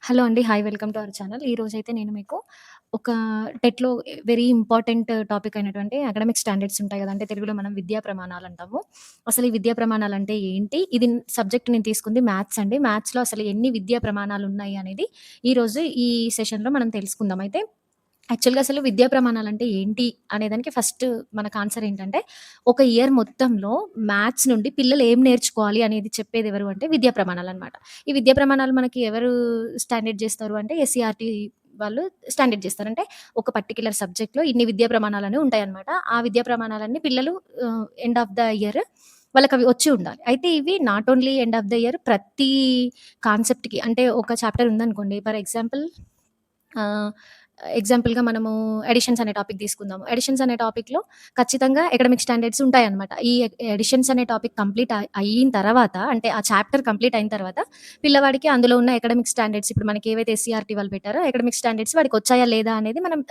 Hello అండి. Hi welcome to our channel. ఈరోజైతే నేను మీకు ఒక టెట్‌లో వెరీ ఇంపార్టెంట్ టాపిక్ అయినటువంటి అకాడమిక్ స్టాండర్డ్స్ ఉంటాయి గదా! అంటే తెలుగులో మనం విద్యా ప్రమాణాలంటాము. అసలు ఈ విద్యా ప్రమాణాలంటే ఏంటి? ఇది సబ్జెక్ట్ నేను తీసుకుంది మ్యాథ్స్ అండి. మ్యాథ్స్‌లో అసలు ఎన్ని విద్యా ప్రమాణాలున్నాయి అనేది ఈరోజు ఈ సెషన్‌లో మనం తెలుసుకుందాం. అయితే యాక్చువల్‌గా అసలు విద్యా ప్రమాణాలంటే ఏంటి అనేదానికి ఫస్ట్ మనకు ఆన్సర్ ఏంటంటే, ఒక ఇయర్ మొత్తంలో మ్యాథ్స్ నుండి పిల్లలు ఏం నేర్చుకోవాలి అనేది చెప్పేదెవరు అంటే విద్యా ప్రమాణాలనమాట. ఈ విద్యా ప్రమాణాలు మనకి ఎవరు స్టాండర్డ్ జేస్తారు అంటే ఎస్‌సీఆర్‌టీ వాళ్ళు స్టాండర్డ్ జేస్తారు. అంటే ఒక పర్టిక్యులర్ సబ్జెక్ట్‌లో ఇన్ని విద్యా ప్రమాణాలని ఉంటాయన్నమాట. ఆ విద్యా ప్రమాణాలన్నీ పిల్లలు ఎండ్ ఆఫ్ ద ఇయర్ వాళ్ళకవి వచ్చి ఉండాలి. అయితే ఇవి not only end of the year ప్రతి కాన్సెప్ట్‌కి అంటే ఒక చాప్టర్ ఉందనుకోండి ఫర్ ఎగ్జాంపుల్ ఆహ్, ఎగ్జాంపుల్‌గా మనము అడిషన్స్ అనే టాపిక్ తీసుకుందాము. అడిషన్స్ అనే టాపిక్‌లో ఖచ్చితంగా అకాడమిక్ స్టాండర్డ్స్ ఉంటాయన్నమాట. ఈ అడిషన్స్ అనే టాపిక్ కంప్లీట్ అయిన తర్వాత అంటే ఆ చాప్టర్ కంప్లీట్ అయిన తర్వాత పిల్లవాడికి అందులో ఉన్న అకాడమిక్ స్టాండర్డ్స్ ఇప్పుడు మనకి ఏవైతే ఎస్సీఆర్‌టీ వాళ్ళు పెట్టారో అకాడమిక్ స్టాండర్డ్స్ వాడికి వచ్చాయా లేదా అనేది మనం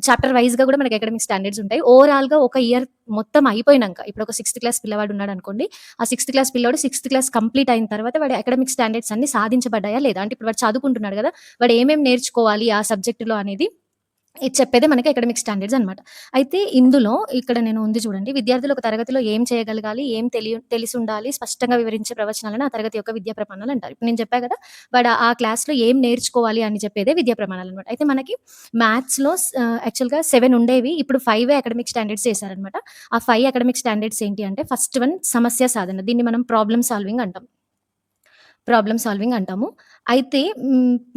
చాప్టర్ వైస్‌గా కూడా మనకి అకాడమిక్ స్టాండర్డ్స్ ఉంటాయి. ఓవరాల్‌గా ఒక ఇయర్ మొత్తం అయిపోయినంక ఇప్పుడు ఒక సిక్స్త్ క్లాస్ పిల్లవాడు ఉన్నాడనుకోండి. ఆ సిక్స్త్ క్లాస్ పిల్లోడు సిక్స్త్ క్లాస్ కంప్లీట్ అయిన తర్వాత వాడి అకాడమిక్ స్టాండర్డ్స్ అన్నీ సాధించబడ్డాయా లేదా? అంటే ఇప్పుడు వాడు చదువుకుంటున్నాడు గదా! వాడు ఏమేమి నేర్చుకోవాలి ఆ సబ్జెక్ట్‌లో అనేది ఇది చెప్పేదే మనకి అకాడమిక్ స్టాండర్డ్స్ అనమాట. అయితే ఇందులో ఇక్కడ నేను ఉంది చూడండి. విద్యార్థులు ఒక తరగతిలో ఏం చేయగలగాలి, ఏం తెలిసుండాలి, స్పష్టంగా వివరించే ప్రవచనాలను ఆ తరగతి యొక్క విద్యా ప్రమాణాలంటారు. ఇప్పుడు నేను చెప్పా గదా! వాడు ఆ క్లాస్‌లో ఏం నేర్చుకోవాలి అని చెప్పేదే విద్యా ప్రమాణాలనమాట. అయితే మనకి మ్యాథ్స్‌లో యాక్చువల్‌గా 7 ఉండేవి. ఇప్పుడు 5 అకాడమిక్ స్టాండర్డ్స్ చేశారనమాట. ఆ 5 అకాడమిక్ స్టాండర్డ్స్ ఏంటి అంటే ఫస్ట్ వన్ సమస్య సాధన. దీన్ని మనం ప్రాబ్లమ్ సాల్వింగ్ అంటాం. ప్రాబ్లమ్ సాల్వింగ్ అంటాము. అయితే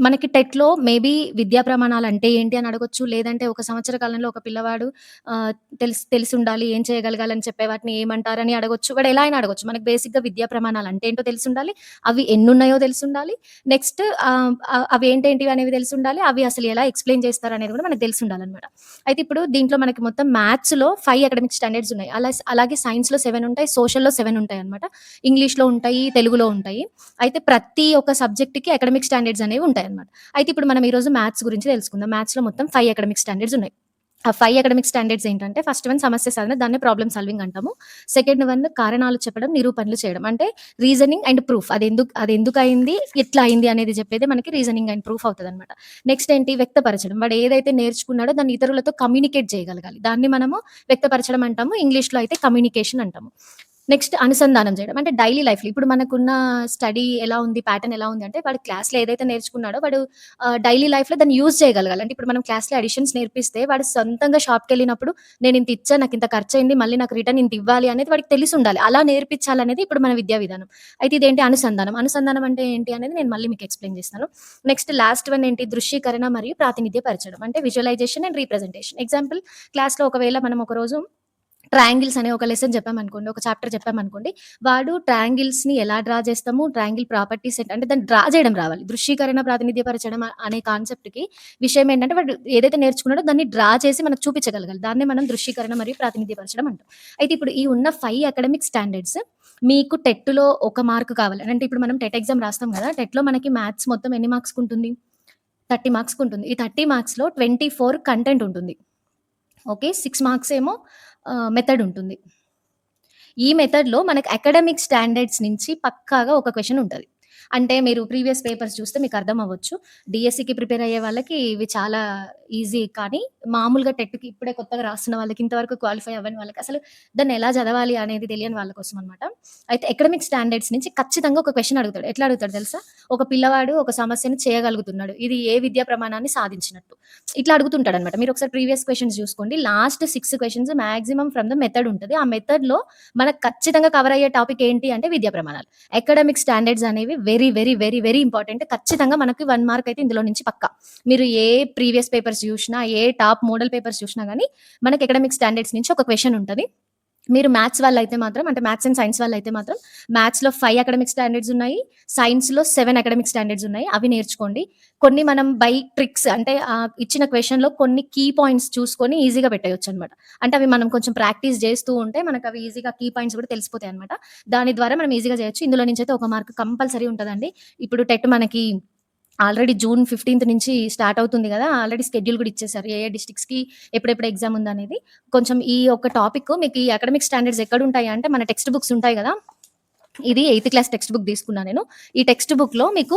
మనకి టెట్‌లో మేబీ విద్యా ప్రమాణాలంటే ఏంటి అని అడగొచ్చు. లేదంటే ఒక సంవత్సర కాలంలో ఒక పిల్లవాడు ఆహ్, తెలిసుండాలి, ఏం చేయగలగాలని చెప్పే వాటిని ఏమంటారని అడగొచ్చు. వాడు ఎలా అయినా అడగొచ్చు. మనకు బేసిక్‌గా విద్యా ప్రమాణాలంటే ఏంటో తెలిసుండాలి. అవి ఎన్నున్నాయో తెలిసుండాలి. నెక్స్ట్ అవి ఏంటేంటివి అనేవి తెలిసుండాలి. అవి అసలు ఎలా ఎక్స్‌ప్లెయిన్ చేస్తారనేది కూడా మనకు తెలిసుండాలనమాట. అయితే ఇప్పుడు దీంట్లో మనకి మొత్తం మ్యాథ్స్‌లో 5 అకాడమిక్ స్టాండర్డ్స్ ఉన్నాయి. అలాగే సైన్స్‌లో 7 ఉంటాయి. సోషల్‌లో 7 ఉంటాయన్నమాట. ఇంగ్లీష్‌లో ఉంటాయి, తెలుగులో ఉంటాయి. అయితే ప్రతి ఒక్క సబ్జెక్ట్‌కి అకాడమిక్ స్టాండర్డ్స్ అనేవి ఉంటాయన్నమాట. అయితే ఇప్పుడు మనం ఈరోజు మ్యాథ్స్ గురించి తెలుసుకుందాం. మ్యాథ్స్‌లో మొత్తం 5 అకాడమిక్ స్టాండర్డ్స్ ఉన్నాయి. ఆ 5 అకాడమిక్ స్టాండర్డ్స్ ఏంటంటే ఫస్ట్ వన్ సమస్య సాధన దాన్నే ప్రాబ్లమ్ సాల్వింగ్ అంటాము. సెకండ్ వన్ కారణాలు చెప్పడం, నిరూపణలు చేయడం. అంటే రీజనింగ్ అండ్ ప్రూఫ్ అదెందుకయింది, ఎట్లా అయింది అనేది చెప్పేదే మనకి రీజనింగ్ అండ్ ప్రూఫ్ అవుతదనమాట. నెక్స్ట్ ఏంటి వ్యక్తపరచడం. వాడు ఏదైతే నేర్చుకున్నాడో దాన్ని ఇతరులతో కమ్యూనికేట్ చేయగలగాలి. దాన్ని మనము వ్యక్తపరచడం అంటాము. ఇంగ్లీష్‌లో అయితే కమ్యూనికేషన్ అంటాము. నెక్స్ట్ అనుసంధానం చేయడం. అంటే డైలీ లైఫ్‌లో ఇప్పుడు మనకున్న స్టడీ ఎలా ఉంది, ప్యాటర్న్ ఎలా ఉంది అంటే వాడు క్లాస్‌లో ఏదైతే నేర్చుకున్నాడో వాడు డైలీ లైఫ్‌లో దాన్ని యూజ్ చేయగలగాలి. అంటే ఇప్పుడు మనం క్లాస్‌లో అడిషన్స్ నేర్పిస్తే వాడు సొంతంగా షాప్‌కెళ్ళినప్పుడు నేనింత ఇచ్చా, నాకింత ఖర్చయింది, మళ్ళీ నాకు రిటర్న్ ఇంత ఇవ్వాలి అనేది వాడికి తెలిసుండాలి. అలా నేర్పించాలనేది ఇప్పుడు మన విద్యా విధానం. అయితే ఇదేంటి అనుసంధానం. అనుసంధానం అంటే ఏంటి అనేది నేను మళ్ళీ మీకు ఎక్స్‌ప్లెయిన్ చేస్తాను. నెక్స్ట్ లాస్ట్ వన్ ఏంటి దృశ్యీకరణ మరియు ప్రాతినిధ్య పరచడం. అంటే విజువలైజేషన్ అండ్ రిప్రజెంటేషన్. ఎగ్జాంపుల్ క్లాస్‌లో ఒకవేళ మనం ఒకరోజు ట్రయాంగిల్స్ అనే ఒక లెసన్ చెప్పామనుకోండి. ఒక చాప్టర్ చెప్పామనుకోండి. వాడు ట్రయాంగిల్స్‌ని ఎలా డ్రా చేస్తాము, ట్రయాంగిల్ ప్రాపర్టీస్ అంటే దాన్ని డ్రా చేయడం రావాలి. దృశ్యీకరణ, ప్రాతినిధ్యపరచడం అనే కాన్సెప్ట్‌కి విషయం ఏంటంటే వాడు ఏదైతే నేర్చుకున్నాడో దాన్ని డ్రా చేసి మనకు చూపించగలగాలి. దాన్నే మనం దృశ్యీకరణ మరియు ప్రాతినిధ్యపరచడం అంటాం. అయితే ఇప్పుడు ఈ ఉన్న 5 అకాడమిక్ స్టాండర్డ్స్ మీకు టెట్‌లో ఒక మార్క్ కావాలి. అంటే ఇప్పుడు మనం టెట్ ఎగ్జామ్ రాస్తాం కదా! టెట్‌లో మనకి మ్యాథ్స్ మొత్తం ఎన్ని మార్క్స్‌కుంటుంది? 30 మార్క్స్‌కుంటుంది. ఈ 30 మార్క్స్‌లో 24 కంటెంట్ ఉంటుంది. ఓకే. 6 మార్క్స్ ఏమో మెథడ్ ఉంటుంది. ఈ మెథడ్‌లో మనకు అకాడమిక్ స్టాండర్డ్స్ నుంచి పక్కాగా ఒక క్వెషన్ ఉంటది. అంటే మీరు ప్రీవియస్ పేపర్స్ చూస్తే మీకు అర్థమవ్వచ్చు. డీఎస్సీకి ప్రిపేర్ అయ్యే వాళ్ళకి ఇవి చాలా ఈజీ కానీ, మామూలుగా టెట్‌కి ఇప్పుడే కొత్తగా రాస్తున్న వాళ్ళకి, ఇంతవరకు క్వాలిఫై అవ్వని వాళ్ళకి అసలు దాన్ని ఎలా చదవాలి అనేది తెలియని వాళ్ళ కోసం అన్నమాట. అయితే అకాడమిక్ స్టాండర్డ్స్ నుంచి ఖచ్చితంగా ఒక క్వెషన్ అడుగుతాడు. ఎట్లా అడుగుతాడో తెలుసా? ఒక పిల్లవాడు ఒక సమస్యను చేయగలుగుతున్నాడు. ఇది ఏ విద్యా ప్రమాణాన్ని సాధించినట్టు. ఇట్లా అడుగుతుంటాడన్నమాట. మీరు ఒకసారి ప్రీవియస్ క్వెషన్స్ చూసుకోండి. Last 6 questions maximum from the method ఉంటది. ఆ మెథడ్‌లో మనకు ఖచ్చితంగా కవర్ అయ్యే టాపిక్ ఏంటి అంటే విద్యా ప్రమాణాలు. అకాడమిక్ స్టాండర్డ్స్ అనేవి very, very, very, very important. ఖచ్చితంగా మనకి 1 మార్క్ అయితే ఇందులో నుంచి పక్కా. మీరు ఏ ప్రీవియస్ పేపర్స్ చూషినా, ఏ టాప్ మోడల్ పేపర్స్ చూషినా గాని, మనకి అకాడమిక్ స్టాండర్డ్స్ నుంచి ఒక క్వెషన్ ఉంటది. మీరు మ్యాథ్స్ వాళ్ళైతే మాత్రం అంటే మ్యాథ్స్ అండ్ సైన్స్ వాళ్ళైతే మాత్రం మ్యాథ్స్‌లో 5 అకాడమిక్ స్టాండర్డ్స్ ఉన్నాయి. సైన్స్‌లో 7 అకాడమిక్ స్టాండర్డ్స్ ఉన్నాయి. అవి నేర్చుకోండి. కొన్ని మనం బై ట్రిక్స్ అంటే ఇచ్చిన క్వెషన్‌లో కొన్ని కీ పాయింట్స్ చూసుకొని ఈజీగా పెట్టేయొచ్చనమాట. అంటే అవి మనం కొంచెం ప్రాక్టీస్ చేస్తూ ఉంటే మనకవి ఈజీగా కీ పాయింట్స్ కూడా తెలిసిపోతాయనమాట. దాని ద్వారా మనం ఈజీగా చేయొచ్చు. ఇందులో నుంచైతే ఒక మార్క్ కంపల్సరీ ఉంటదండి. ఇప్పుడు టెట్ మనకి ఆల్రెడీ జూన్ 15 నుంచి స్టార్ట్ అవుతుంది గదా! ఆల్రెడీ షెడ్యూల్ గూడా ఇచ్చేసారు. ఏ డిస్ట్రిక్ట్స్‌కి ఎప్పుడెప్పుడు ఎగ్జామ్ ఉందనేది. కొంచెం ఈ ఒక్క టాపిక్ మీకు ఈ అకాడమిక్ స్టాండర్డ్స్ ఎక్కడుంటాయి అంటే మన టెక్స్ట్ బుక్స్ ఉంటాయి గదా! ఇది ఎయిత్ క్లాస్ టెక్స్ట్ బుక్ తీసుకున్నా నేను. ఈ టెక్స్ట్ బుక్‌లో మీకు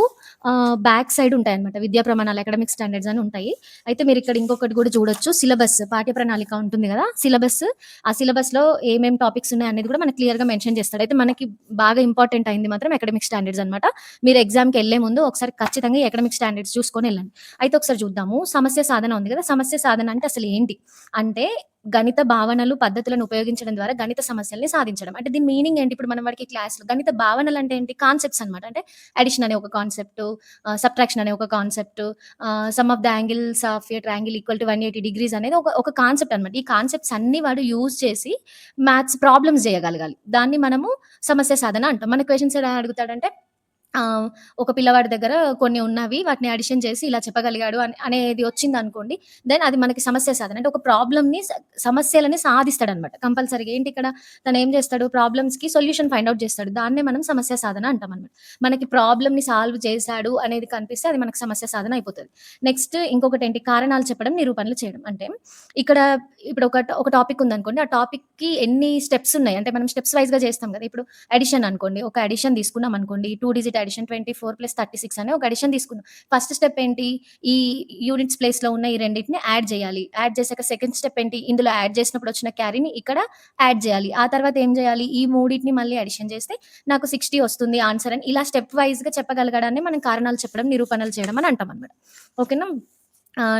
బ్యాక్ సైడ్ ఉంటాయన్నమాట. విద్యా ప్రమాణాలు అకాడమిక్ స్టాండర్డ్స్ అని ఉంటాయి. అయితే మీరిక్కడ ఇంకొకటి కూడా చూడొచ్చు. సిలబస్ పాఠ్య ప్రణాళిక ఉంటుంది గదా! సిలబస్ ఆ సిలబస్‌లో ఏమేం టాపిక్స్ ఉన్నాయనేది కూడా మనకు క్లియర్‌గా మెన్షన్ చేస్తాడు. అయితే మనకి బాగా ఇంపార్టెంట్ అయింది మాత్రం అకాడమిక్ స్టాండర్డ్స్ అన్నమాట. మీరు ఎగ్జామ్‌కెళ్ళే ముందు ఒకసారి ఖచ్చితంగా ఈ అకాడమిక్ స్టాండర్డ్స్ చూసుకొని ఎళ్ళండి. అయితే ఒకసారి చూద్దాము. సమస్య సాధన ఉంది గదా! సమస్య సాధన అంటే అసలు ఏంటి? అంటే గణిత భావనలు, పద్ధతులను ఉపయోగించడం ద్వారా గణిత సమస్యల్ని సాధించడం. అంటే దీని మీనింగ్ ఏంటి? ఇప్పుడు మనం వాడికి క్లాస్‌లో గణిత భావనలంటే ఏంటి? కాన్సెప్ట్స్ అనమాట. అంటే అడిషన్ అనే ఒక కాన్సెప్టు, సబ్ట్రాక్షన్ అనే ఒక concept, some of the angles of a triangle equal to 180 degrees అనేది ఒక కాన్సెప్ట్ అనమాట. ఈ కాన్సెప్ట్స్ అన్నీ వాడు యూజ్ చేసి మ్యాథ్స్ ప్రాబ్లమ్స్ జేయగలగాలి. దాన్ని మనము సమస్య సాధన అంటాం. మన క్వెషన్స్ ఎలా అడుగుతాడంటే ఒక పిల్లవాడి దగ్గర కొన్ని ఉన్నవి. వాటిని అడిషన్ చేసి ఇలా చెప్పగలిగాడు అనేది వచ్చిందనుకోండి. దెన్ అది మనకి సమస్య సాధన. అంటే ఒక ప్రాబ్లమ్‌ని సమస్యలని సాధిస్తాడనమాట. కంపల్సరీగా ఏంటి ఇక్కడ తనేం చేస్తాడు ప్రాబ్లమ్స్‌కి సొల్యూషన్ ఫైండ్ ఔట్ చేస్తాడు. దాన్నే మనం సమస్య సాధన అంటామనమాట. మనకి ప్రాబ్లమ్‌ని సాల్వ్ చేశాడు అనేది కనిపిస్తే అది మనకు సమస్య సాధన అయిపోతది. నెక్స్ట్ ఇంకొకటేంటి కారణాలు చెప్పడం, నిరూపణలు చేయడం. అంటే ఇక్కడ ఇప్పుడు ఒక టాపిక్ ఉందనుకోండి. ఆ టాపిక్‌కి ఎన్ని స్టెప్స్ ఉన్నాయి. అంటే మనం స్టెప్స్ వైస్‌గా చేస్తాం కదా! ఇప్పుడు అడిషన్ అనుకోండి. ఒక అడిషన్ తీసుకున్నాం అనుకోండి. 2 డిజిట్ అడిషన్ 24+36 అనే ఒక అడిషన్ తీసుకున్నాం. ఫస్ట్ స్టెప్ ఏంటి? ఈ యూనిట్స్ ప్లేస్‌లో ఉన్న ఈ రెండిటిని యాడ్ చేయాలి. యాడ్ చేసాక సెకండ్ స్టెప్ ఏంటి? ఇందులో యాడ్ చేసినప్పుడు వచ్చిన క్యారీని ఇక్కడ యాడ్ చేయాలి. ఆ తర్వాత ఏం చేయాలి? ఈ మూడిటిని మళ్ళీ అడిషన్ చేస్తే నాకు 60 వస్తుంది ఆన్సర్ అని ఇలా స్టెప్ వైస్‌గా చెప్పగలగడాన్ని మనం కారణాలు చెప్పడం, నిరూపణలు చేయడం అని అంటామనమాట. ఓకేనా?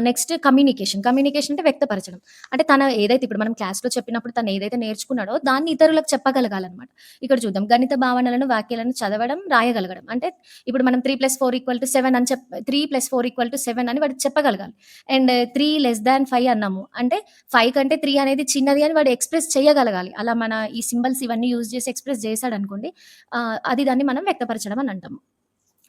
Next communication. కమ్యూనికేషన్ అంటే వ్యక్తపరచడం. అంటే తన ఏదైతే ఇప్పుడు మనం క్లాస్‌లో చెప్పినప్పుడు తను ఏదైతే నేర్చుకున్నాడో దాన్ని ఇతరులకు చెప్పగలగాలనమాట. ఇక్కడ చూద్దాం. గణిత భావనలను, వాక్యాలను చదవడం, రాయగలగడం. అంటే ఇప్పుడు మనం 3+4=7 అని 3+4=7 అని వాడికి చెప్పగలగాలి. అండ్ 3<5 అన్నాము. అంటే 5 కంటే 3 అనేది చిన్నది అని వాడు ఎక్స్‌ప్రెస్ చేయగలగాలి. అలా మన ఈ సింబల్స్ ఇవన్నీ యూజ్ చేసి ఎక్స్‌ప్రెస్ చేశాడనుకోండి అది దాన్ని మనం వ్యక్తపరచడం అని అంటాము.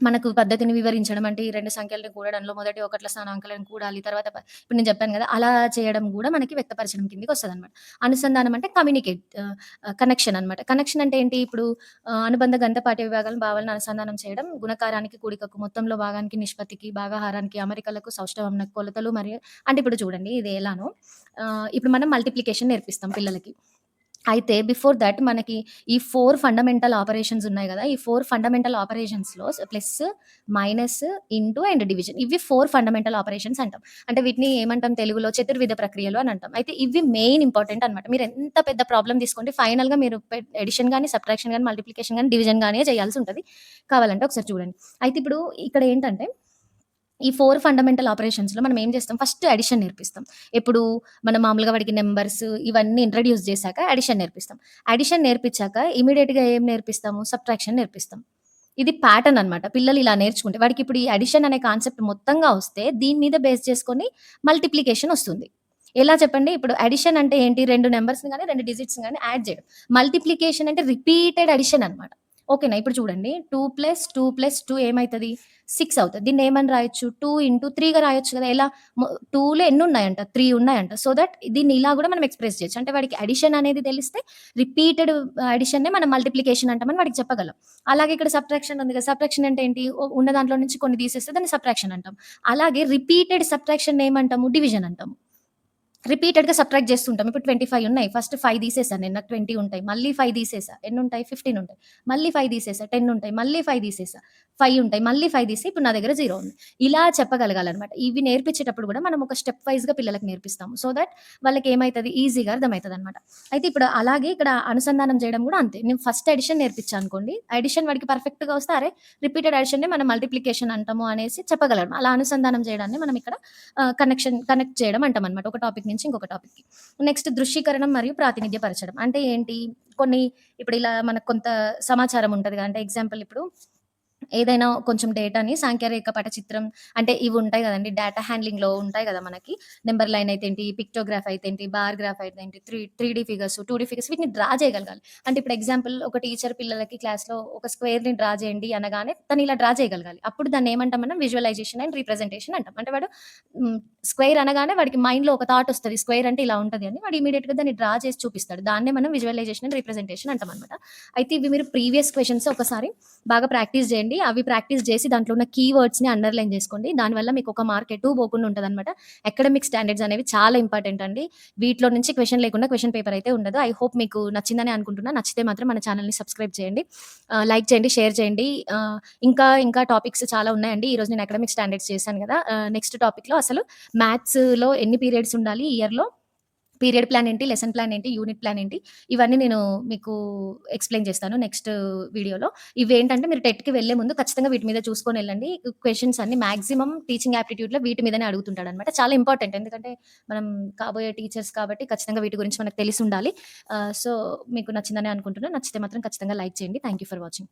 మనకు పద్ధతిని వివరించడం అంటే ఈ 2 సంఖ్యలను కూడడంలో మొదటి ఒకట్ల స్థానాంకాలను కూడాలి. తర్వాత ఇప్పుడు నేను చెప్పాను గదా! అలా చేయడం గూడా మనకి వ్యక్తపరచడం కిందకొస్తదనమాట. అనుసంధానం అంటే కమ్యూనికేట్ కనెక్షన్ అనమాట. కనెక్షన్ అంటే ఏంటి? ఇప్పుడు అనుబంధ గణిత పాఠ్య విభాగాలను భావనలను అనుసంధానం చేయడం, గుణకారానికి, కూడికకు, మొత్తంలో భాగానికి, నిష్పత్తికి, భాగాహారానికి, అమరికలకు, సౌష్ఠవంకి, కొలతలు మరియు అంటే ఇప్పుడు చూడండి ఇది ఎలానో ఇప్పుడు మనం మల్టిప్లికేషన్ నేర్పిస్తాం పిల్లలకి. అయితే బిఫోర్ దట్ మనకి ఈ 4 ఫండమెంటల్ ఆపరేషన్స్ ఉన్నాయి గదా! ఈ 4 ఫండమెంటల్ ఆపరేషన్స్‌లో plus, minus, into and division ఇవి 4 ఫండమెంటల్ ఆపరేషన్స్ అంటాం. అంటే వీటిని ఏమంటాం తెలుగులో చతుర్విధ ప్రక్రియలు అని అంటాం. అయితే ఇవి మెయిన్ ఇంపార్టెంట్ అన్నమాట. మీరు ఎంత పెద్ద ప్రాబ్లమ్ తీసుకోండి ఫైనల్‌గా మీరు అడిషన్ గాని, సబ్ట్రాక్షన్ గాని, మల్టిప్లికేషన్ గాని, డివిజన్ గానే చేయాల్సి ఉంటది. కావాలంటే ఒకసారి చూడండి. అయితే ఇప్పుడు ఇక్కడ ఏంటంటే ఈ 4 ఫండమెంటల్ ఆపరేషన్స్‌లో మనం ఏం చేస్తాం ఫస్ట్ అడిషన్ నేర్పిస్తాం. ఎప్పుడు మనం మామూలుగా వాడికి నంబర్స్ ఇవన్నీ ఇంట్రొడ్యూస్ చేశాక అడిషన్ నేర్పిస్తాం. అడిషన్ నేర్పించాక ఇమ్మీడియేట్‌గా ఏం నేర్పిస్తాము సబ్ట్రాక్షన్ నేర్పిస్తాం. ఇది ప్యాటర్న్ అన్నమాట. పిల్లలు ఇలా నేర్చుకుంటే వాడికిప్పుడు ఈ అడిషన్ అనే కాన్సెప్ట్ మొత్తంగా వస్తే దీని మీద బేస్ చేసుకొని మల్టిప్లికేషన్ వస్తుంది. ఎలా చెప్పండి? ఇప్పుడు అడిషన్ అంటే ఏంటి? 2 నంబర్స్‌ని గాని, 2 డిజిట్స్‌ని గాని యాడ్ చేయడం. మల్టిప్లికేషన్ అంటే రిపీటెడ్ అడిషన్ అన్నమాట. ఓకేనా? ఇప్పుడు చూడండి 2+2+2 ఏమైతది? 6 అవుతది. దీన్నేమని రాయొచ్చు? 2 రాయొచ్చు కదా! ఎలా? 2లో ఎన్నున్నాయంట? 3 ఉన్నాయంట. సో దట్ దీన్ని ఇలా గూడా మనం ఎక్స్‌ప్రెస్ చేయొచ్చు. అంటే వాడికి అడిషన్ అనేది తెలిస్తే రిపీటెడ్ అడిషన్‌నే మనం మల్టిప్లికేషన్ అంటామని వాడికి చెప్పగలం. అలాగే ఇక్కడ సబ్ట్రాక్షన్ ఉంది కదా! సబ్ట్రాక్షన్ అంటే ఏంటి? ఉన్న దాంట్లో నుంచి కొన్ని తీసేస్తే దాన్ని సబ్ట్రాక్షన్ అంటాం. అలాగే రిపీటెడ్ సబ్ట్రాక్షన్‌ని ఏమంటాము? డివిజన్ అంటాము. రిపీటెడ్‌గా సబ్ట్రాక్ట్ చేస్తుంటాం. ఇప్పుడు 25 ఉన్నాయి. ఫస్ట్ 5 తీసేసాను నేను. నాకు 20 ఉంటాయి. మళ్ళీ 5 తీసేసా. ఎన్నుంటాయి? 15 ఉంటాయి. మళ్ళీ 5 తీసేసా. 10 ఉంటాయి. మళ్ళీ 5 తీసేసా. 5 ఉంటాయి. మళ్ళీ 5 తీసి ఇప్పుడు నా దగ్గర 0 ఉంది. ఇలా చెప్పగలగాలనమాట. ఇవి నేర్పించేటప్పుడు కూడా మనం ఒక స్టెప్ వైస్‌గా పిల్లలకి నేర్పిస్తాము. సో దట్ వాళ్ళకేమైతది ఈజీగా అర్థమైతదనమాట. అయితే ఇప్పుడు అలాగే ఇక్కడ అనుసంధానం చేయడం కూడా అంతే. నేను ఫస్ట్ అడిషన్ నేర్పించా అనుకోండి. అడిషన్ వాడికి పర్ఫెక్ట్‌గా వస్తే అరే! రిపీటెడ్ అడిషన్‌నే మనం మల్టిప్లికేషన్ అంటాము అనేసి చెప్పగలం. అలా అనుసంధానం చేయడాన్ని మనం ఇక్కడ కనెక్ట్ చేయడం అంటామనమాట. ఒక టాపిక్ నుంచి ఇంకొక టాపిక్‌కి. నెక్స్ట్ దృశ్యీకరణం మరియు ప్రాతినిధ్యపరచడం. అంటే ఏంటి? కొన్ని ఇప్పుడు ఇలా మనకు కొంత సమాచారం ఉంటది కదా! అంటే ఎగ్జాంపుల్ ఇప్పుడు ఏదైనా కొంచెం డేటాని సాంఖ్యరేఖ పటచిత్రం అంటే ఇవి ఉంటాయి గదండీ! డేటా హ్యాండ్లింగ్‌లో ఉంటాయి గదా! మనకి. నంబర్ లైన్ అయితే ఏంటి, పిక్టోగ్రాఫ్ అయితే ఏంటి, బార్ గ్రాఫ్ అయితే ఏంటి, 3 ఫిగర్స్, 2 ఫిగర్స్ వీటిని డ్రా చేయగలగాలి. అంటే ఇప్పుడు ఎగ్జాంపుల్ ఒక టీచర్ పిల్లలకి క్లాస్‌లో ఒక స్క్వేర్‌ని డ్రా చేయండి అనగానే తను ఇలా డ్రా చేయగలగాలి. అప్పుడు దాన్ని ఏమంటాం మనం విజువలైజేషన్ అండ్ రిప్రజెంటేషన్ అంటాం. అంటే వాడు హ్మ్. స్క్వేర్ అనగానే వాడికి మైండ్‌లో ఒక థాట్ ఒస్తది. స్క్వేర్ అంటే ఇలా ఉంటది అని. వాడు ఇమ్మీడియేట్‌గా దాన్ని డ్రా చేసి చూపిస్తాడు. దాన్నే మనం విజువలైజేషన్ అండ్ రిప్రజెంటేషన్ అంటామనమాట. అయితే ఇవి మీరు ప్రీవియస్ క్వెషన్స్ ఒకసారి బాగా ప్రాక్టీస్ జేయండి. అవి ప్రాక్టీస్ జేసి దాంట్లో ఉన్న కీవర్డ్స్‌ని అండర్‌లైన్ జేసుకోండి. దానివల్ల మీకు ఒక మార్క్ ఎటు పోకుండా ఉంటదనమాట. అకాడమిక్ స్టాండర్డ్స్ అనేవి చాలా ఇంపార్టెంట్ అండి. వీటిలో నుంచి క్వెషన్ లేకుండా క్వెషన్ పేపర్ అయితే ఉండదు. ఐ హోప్ మీకు నచ్చిందని అనుకుంటున్నా. నచ్చితే మాత్రం మన ఛానెల్‌ని సబ్స్క్రైబ్ చేయండి. లైక్ చేయండి, షేర్ చేయండి. ఇంకా టాపిక్స్ చాలా ఉన్నాయండి. ఈరోజు నేను అకాడమిక్ స్టాండర్డ్స్ చేశాను గదా! నెక్స్ట్ టాపిక్‌లో అసలు మ్యాథ్స్‌లో ఎన్ని పీరియడ్స్ ఉండాలి ఇయర్‌లో? పీరియడ్ ప్లాన్ ఏంటి? లెసన్ ప్లాన్ ఏంటి? యూనిట్ ప్లాన్ ఏంటి? ఇవన్నీ నేను మీకు ఎక్స్‌ప్లెయిన్ చేస్తాను నెక్స్ట్ వీడియోలో. ఇవేంటంటే మీరు టెట్‌కి వెళ్ళే ముందు ఖచ్చితంగా వీటి మీద చూసుకొనెళ్ళండి. క్వెషన్స్ అన్ని మాక్సిమం టీచింగ్ యాప్టిట్యూడ్‌లో వీటి మీదనే అడుగుతుంటాడనమాట. చాలా ఇంపార్టెంట్. ఎందుకంటే మనం కాబోయే టీచర్స్ కాబట్టి ఖచ్చితంగా వీటి గురించి మనకు తెలిసుండాలి. సో, మీకు నచ్చిందనే అనుకుంటున్నా. నచ్చితే మాత్రం ఖచ్చితంగా లైక్ చేయండి. Thank you for watching.